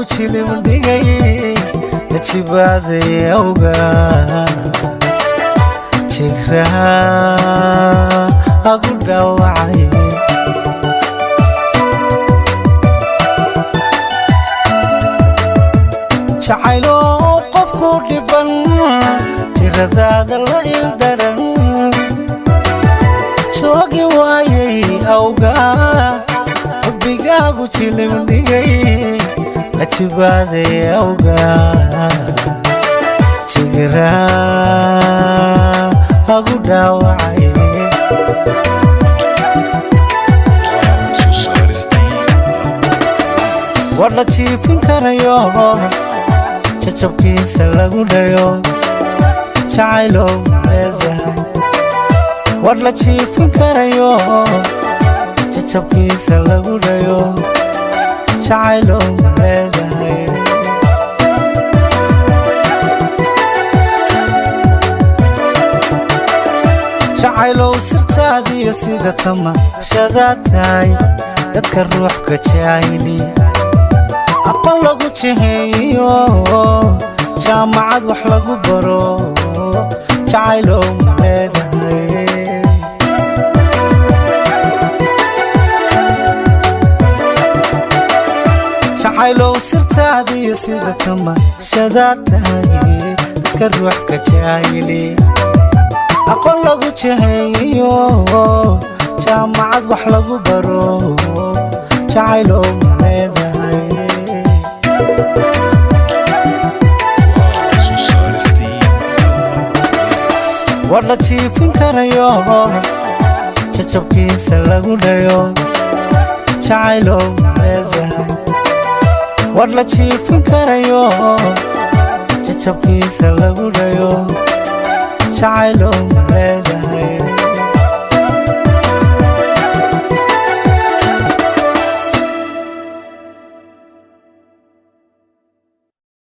chili mundigay najibade awga jikra agu dawacay jacaylo qofku dhiban jiradaada la ildaran joogi waayay awga bigaagu chili mundigay najibade awga jikra agu dawacay wala jiifin karayo jajabkiisa lagu dhayo jacaylo leedahay wala jiifin karayo jajabkiisa lagu dhayo jacaylo leedahay jacaylo sirtaadiyo sida tamashadaatahay dadka ruuxka jacayli aqal lagu jiheeyo jaamacad wax lagu baro jacaylo leedahay jacaylo sirtaadiyo sida tamashadaatahay dadka ruuxka jacayli aqal lagu jiheeyo jaamacad wax lagu baro jacaylo leedahay wala jiifin karayo jajabkiisa lagu dhayo jacaylo leedahay wala jiifin karayo jajabkiisa lagu dhayo jacaylo leedahay